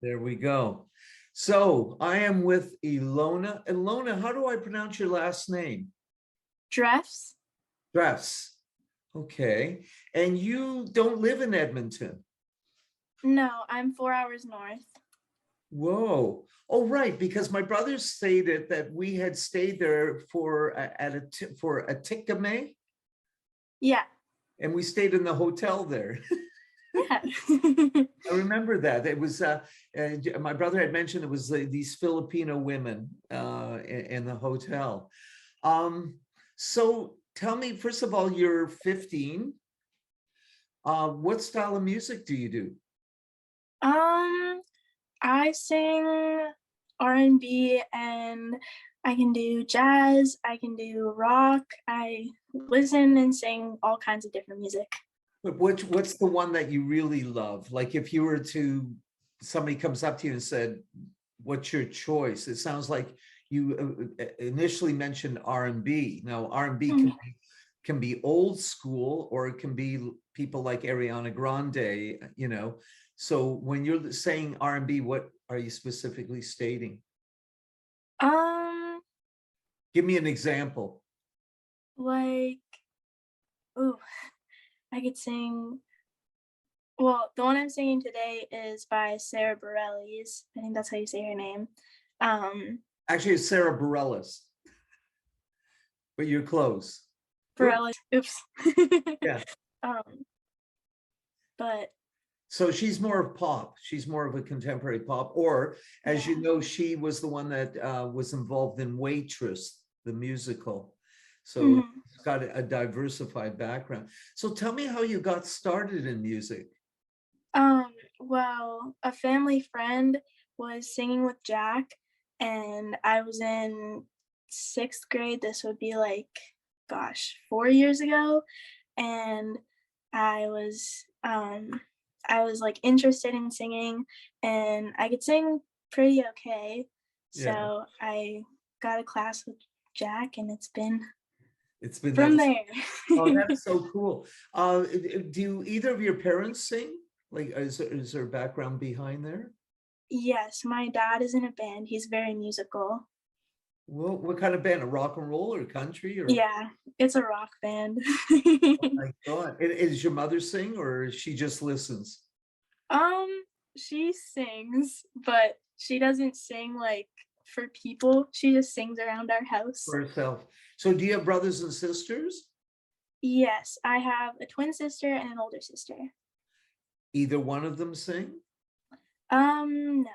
There we go. So I am with Ilona. Ilona, how do I pronounce your last name? Drefts? Dress. Okay. And you don't live in Edmonton. No, I'm 4 hours north. Whoa. Oh, right. Because my brother stated that we had stayed there for a Tikame, Yeah, and we stayed in the hotel there. yeah. I remember that. It was my brother had mentioned it was these Filipino women in the hotel. Um, so tell me, first of all, you're 15. What style of music do you do? Um, I sing R&B and I can do jazz, I can do rock. I listen and sing all kinds of different music. What's the one that you really love? Like if you were to, somebody comes up to you and said, what's your choice? It sounds like you initially mentioned R&B. Now R&B Mm. can be old school, or it can be people like Ariana Grande, you know. So when you're saying R&B, what are you specifically stating? Um, Give me an example. like, ooh, I could sing. Well, the one I'm singing today is by Sarah Bareilles. I think that's how you say her name. Um, Actually, it's Sarah Bareilles, but you're close. Good. Bareilles. Oops. Yeah. um, but So she's more of pop. She's more of a contemporary pop. Or, as yeah. you know, she was the one that was involved in Waitress, the musical. So Mhm. it's got a diversified background. So tell me how you got started in music. Well, a family friend was singing with Jack, and I was in sixth grade. This would be like, gosh, 4 years ago. And I was, um, I was like interested in singing, and I could sing pretty okay. Yeah, So I got a class with Jack, and it's been it's been from that. there. Oh, that's so cool. Do either of your parents sing? Like, is there a background behind there? Yes, my dad is in a band. He's very musical. Well, what kind of band? A rock and roll or country or? Yeah, it's a rock band. Oh my God. Is your mother sing, or she just listens Um, she sings, but she doesn't sing like for people. She just sings around our house. for herself? So do you have brothers and sisters? Yes, I have a twin sister and an older sister. Either one of them sing? No.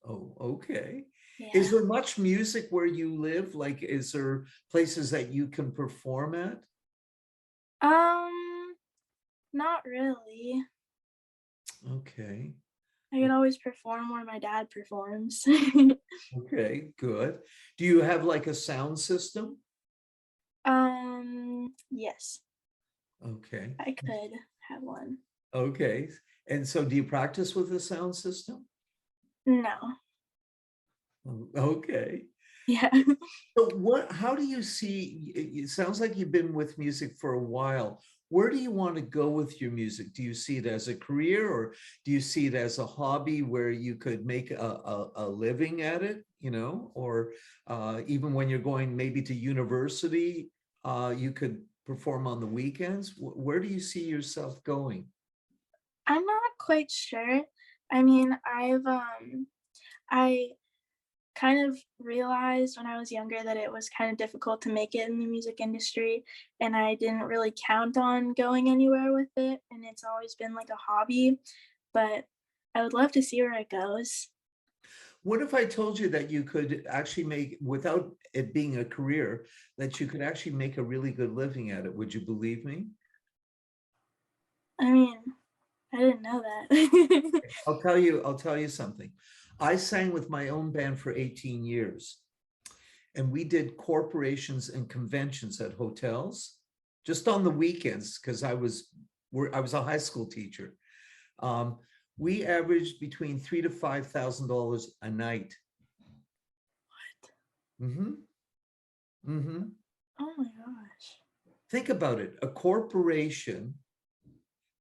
Oh, okay. Is Yeah. there much music where you live? Like, is there places that you can perform at? Um, not really. Okay. I can always perform where my dad performs. Okay, good. Do you have like a sound system? Yes, Okay. I could have one. Okay. And so do you practice with a sound system? No. Okay. Yeah. So how do you see, it sounds like you've been with music for a while. Where do you want to go with your music? Do you see it as a career, or do you see it as a hobby where you could make a living at it, or even when you're going maybe to university, you could perform on the weekends? Where do you see yourself going? I'm not quite sure. I mean, I kind of realized when I was younger that it was kind of difficult to make it in the music industry, and I didn't really count on going anywhere with it, and it's always been like a hobby, but I would love to see where it goes. What if I told you that you could actually make, without it being a career, that you could actually make a really good living at it? Would you believe me? I mean, I didn't know that. I'll tell you something. I sang with my own band for 18 years, and we did corporations and conventions at hotels just on the weekends because I was a high school teacher. Um, we averaged between $3,000 to $5,000 a night. Mm-hmm. Mm-hmm. Oh my gosh. Think about it. A corporation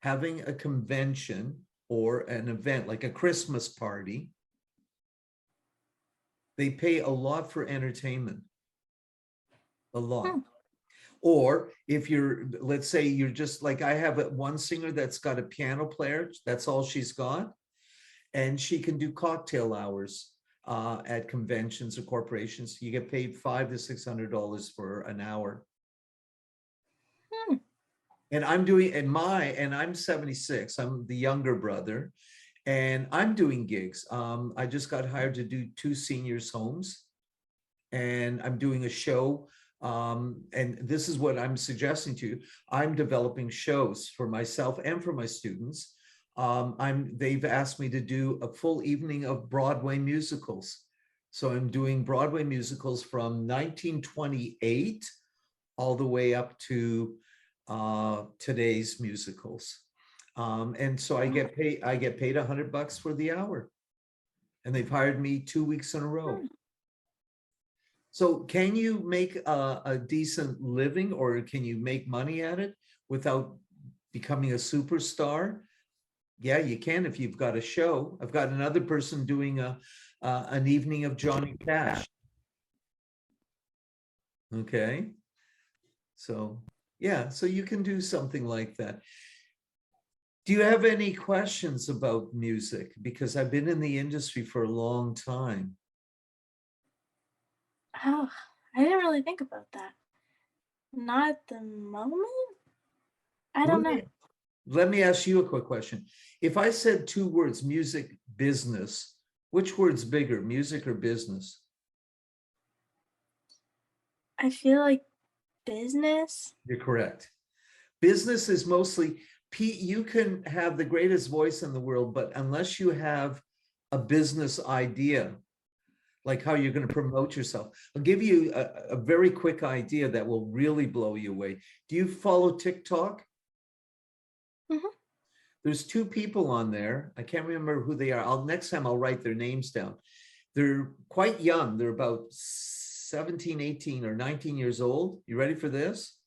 having a convention. or an event like a Christmas party, they pay a lot for entertainment, a lot. Hmm. Or if you're, let's say you're just like, I have one singer that's got a piano player, that's all she's got. And she can do cocktail hours at conventions or corporations. You get paid $500 to $600 for an hour. Hmm. And I'm doing, and I'm 76, I'm the younger brother, and I'm doing gigs. I just got hired to do 2 seniors' homes, and I'm doing a show. And this is what I'm suggesting to you. I'm developing shows for myself and for my students. They've asked me to do a full evening of Broadway musicals. So I'm doing Broadway musicals from 1928 all the way up to today's musicals. And so I get paid $100 for the hour. And they've hired me 2 weeks in a row. So can you make a decent living, or can you make money at it without becoming a superstar? Yeah, you can if you've got a show. I've got another person doing an evening of Johnny Cash. Okay. So yeah, so you can do something like that. Do you have any questions about music? Because I've been in the industry for a long time. Oh, I didn't really think about that. Not at the moment. I Let don't know. me, let me ask you a quick question. If I said 2 words, music, business, which word's bigger, music or business? I feel like business. You're correct. Business is mostly, you can have the greatest voice in the world, but unless you have a business idea, like how you're going to promote yourself. I'll give you a very quick idea that will really blow you away. Do you follow TikTok? Mhm. There's 2 people on there. I can't remember who they are. Next time I'll write their names down. They're quite young. They're about 17, 18, or 19 years old. You ready for this?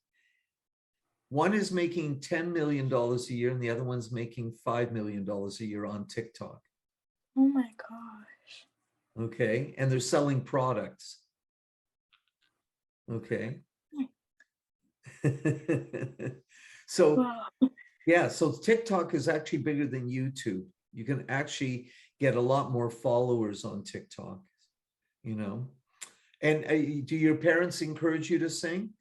One is making $10 million a year, and the other one's making $5 million a year on TikTok. Oh my gosh. Okay. And they're selling products. Okay. So Wow. yeah, so TikTok is actually bigger than YouTube. You can actually get a lot more followers on TikTok, you know. And do your parents encourage you to sing?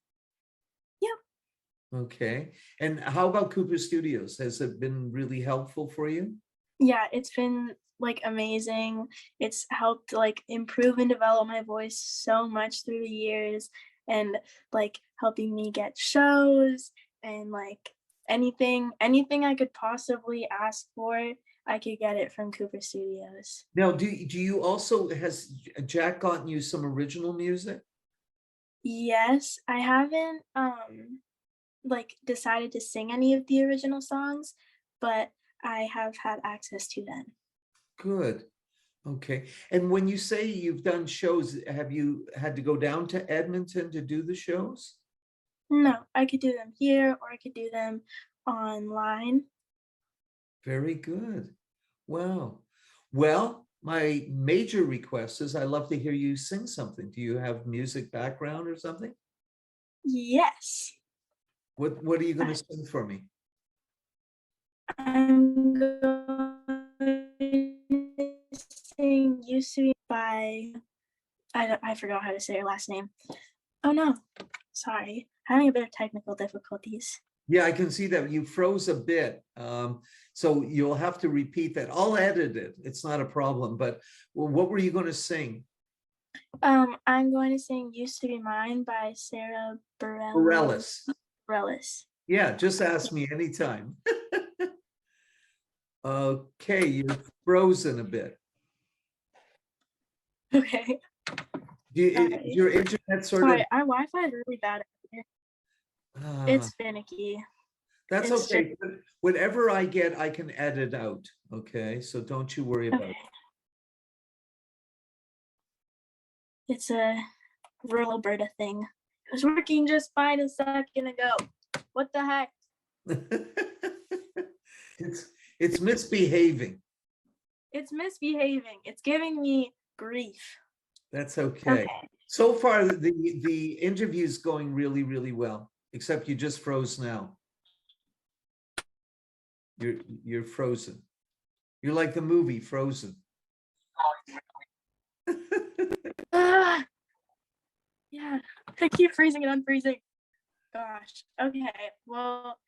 Yep. Okay. And how about Cooper Studios? Has it been really helpful for you? Yeah, it's been like amazing. It's helped like improve and develop my voice so much through the years, and like helping me get shows, and like anything I could possibly ask for, I could get it from Cooper Studios. Now, do you also, has Jack gotten you some original music? Yes, I haven't like decided to sing any of the original songs, but I have had access to them. Good. Okay. And when you say you've done shows, have you had to go down to Edmonton to do the shows? No, I could do them here or I could do them online. Very good. Wow. Well, my major request is I love to hear you sing something. Do you have music background or something? Yes. What are you going to I- sing for me? I'm going to sing Used to Be by I forgot how to say her last name. Oh no. Sorry. Having a bit of technical difficulties. Yeah, I can see that you froze a bit. So you'll have to repeat that. I'll edit it. It's not a problem. But what were you going to sing? I'm going to sing Used to Be Mine by Sarah Morellis. Bareilles. Yeah, just ask me anytime. Okay, you're frozen a bit. Okay. Is Sorry. your internet sort of, Sorry, our Wi-Fi is really bad. ah, It's finicky. that's It's just okay. Whatever I get, I can edit out. Okay, so don't you worry about okay. It's a rural Alberta thing. It was working just fine a second ago. What the heck? it. It's misbehaving. It's misbehaving. It's giving me grief. That's okay. Okay. So far, the interview's going really, really well, except you just froze now. You're frozen. You're like the movie Frozen. Ah, yeah, I keep freezing and unfreezing. Gosh. Okay. Well,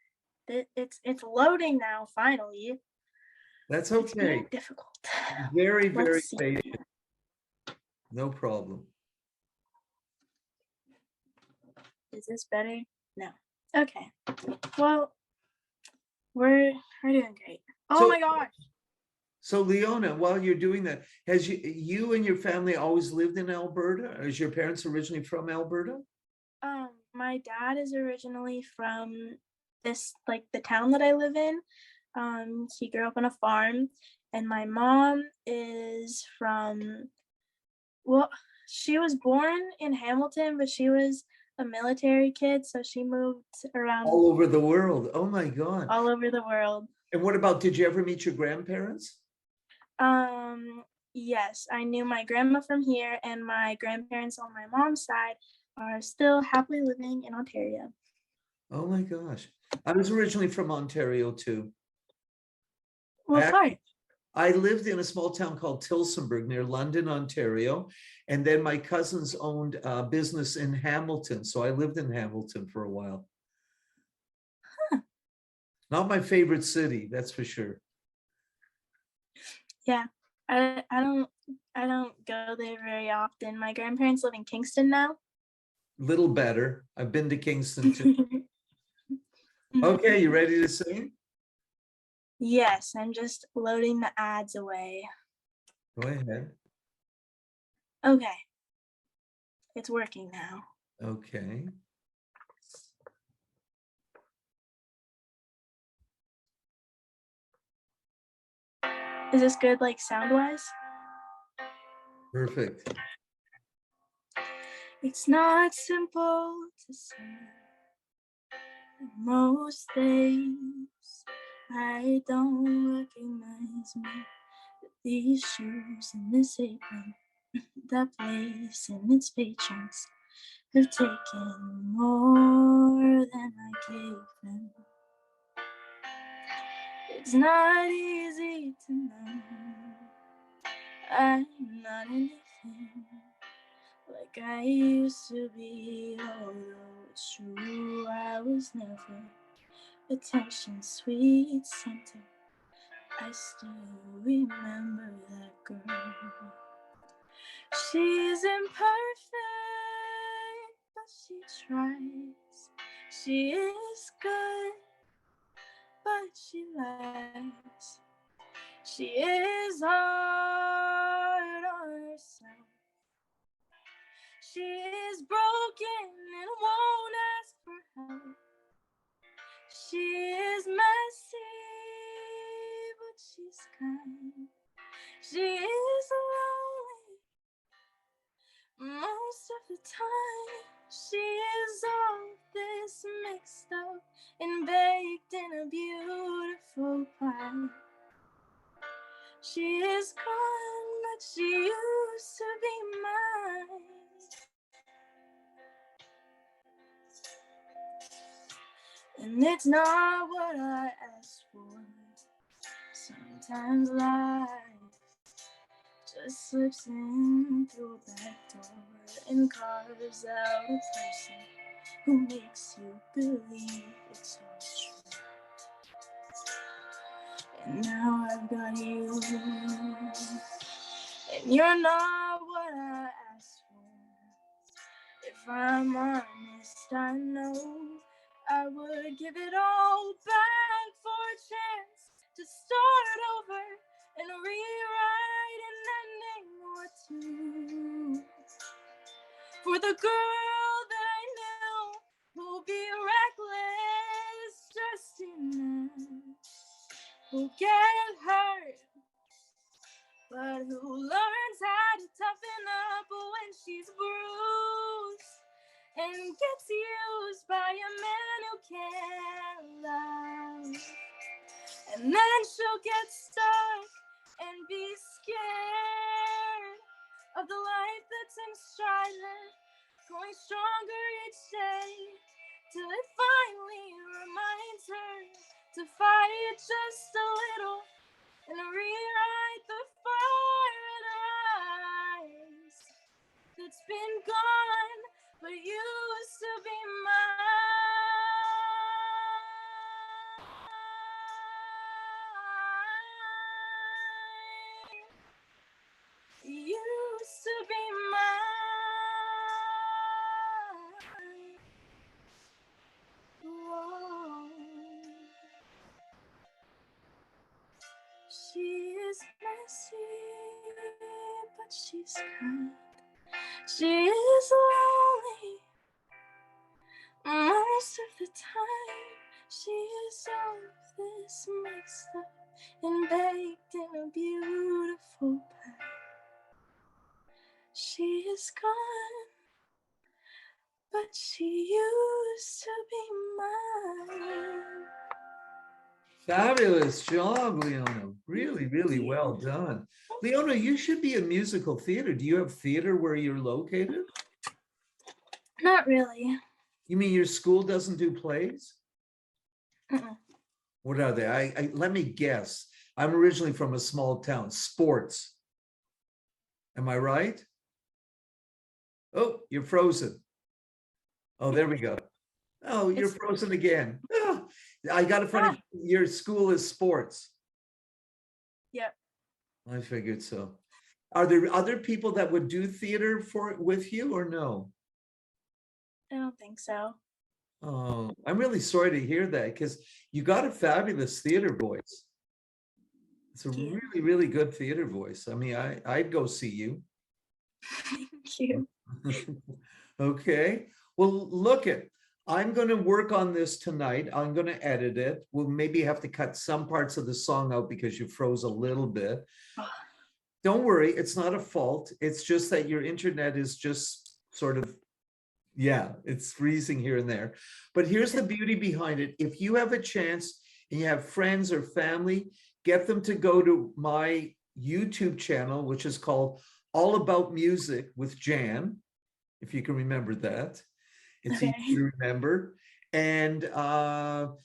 it's loading now. Finally, That's it's being okay. difficult. Very, very Let's see. patient. No problem. Is this better? No. Okay. Well, we're doing great. Oh So- my gosh. So Leona, while you're doing that, has you and your family always lived in Alberta? Or is your parents originally from Alberta? My dad is originally from like the town that I live in. He grew up on a farm, and my mom is from, well, she was born in Hamilton, but she was a military kid, so she moved around All over the world. Oh my God. all over the world. And what about, did you ever meet your grandparents? Yes, I knew my grandma from here, and my grandparents on my mom's side are still happily living in Ontario. Oh my gosh. I was originally from Ontario too. What part? I lived in a small town called Tillsonburg near London, Ontario. And then my cousins owned a business in Hamilton. So I lived in Hamilton for a while. Huh. Not my favorite city, that's for sure. Yeah, I don't go there very often. My grandparents live in Kingston now. Little better. I've been to Kingston too. Okay, you ready to sing? Yes, I'm just loading the ads away. Go ahead. Okay. It's working now. Okay. Is this good, like, sound-wise? Perfect. It's not simple to say. Most days I don't recognize me. These shoes and this apron, that place and its patrons have taken more than I gave them. It's not easy to know I'm not anything like I used to be, although it's true I was never attention's sweet center. I still remember that girl. She's imperfect, but she tries. She is good, but she lies. She is hard on herself. She is broken and won't ask for help. She is messy, but she's kind. She is lonely most of the time. She is all this mixed up and baked in a beautiful pie. She is gone, but she used to be mine. And it's not what I asked for. Sometimes life just slips in through a back door and carves out a person who makes you believe it's all true. And now I've got you, and you're not what I asked for. If I'm honest, I know I would give it all back for a chance to start over and rewrite an ending or two. For the girl that I knew who'll be reckless just enough, who'll get hurt, but who learns how to toughen up when she's bruised and gets used by a man who can't love. And then she'll get stuck and be scared of the life that's inside her, growing stronger each day, till it finally reminds her to fight just a little and rewrite the fire in her eyes that's been gone but used to be mine. Used to be mine. Whoa. She is messy, but she's kind. She is lonely most of the time. She is all of this mixed up and baked in a beautiful pie. She is gone, but she used to be mine. Fabulous job, Leona. Really, really well done. Leona, you should be in musical theater. Do you have theater where you're located? Not really. You mean your school doesn't do plays? Mm-mm. What are they? Let me guess. I'm originally from a small town. Sports. Am I right? Oh, you're frozen. Oh, there we go. Oh, you're It's- frozen again. Oh, I got it from your school is sports. Yep. I figured so. Are there other people that would do theater with you or no? I don't think so. Oh, I'm really sorry to hear that because you got a fabulous theater voice. It's a Thank you. really, really good theater voice. I mean, I'd go see you. Thank you. Okay. Well, look it. I'm going to work on this tonight. I'm going to edit it. We'll maybe have to cut some parts of the song out because you froze a little bit. Don't worry, it's not a fault. It's just that your internet is just sort of, yeah, it's freezing here and there. But here's the beauty behind it. If you have a chance and you have friends or family, get them to go to my YouTube channel, which is called All About Music with Jan, if you can remember that. It's Okay. easy to remember. And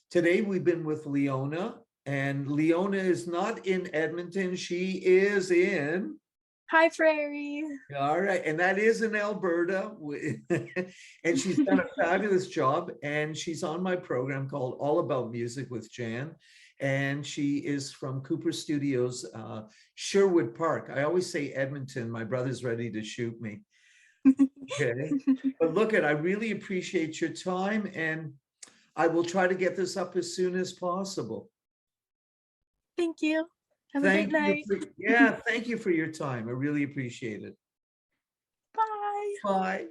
today we've been with Leona, and Leona is not in Edmonton. She is in. Hi, Prairie. All right, and that is in Alberta. And she's done a fabulous job. And she's on my program called All About Music with Jan. And she is from Cooper Studios, Sherwood Park. I always say Edmonton. My brother's ready to shoot me. Okay, but look I really appreciate your time, and I will try to get this up as soon as possible. Thank you. Have a great night. Yeah, thank you for your time. I really appreciate it. Bye. Bye.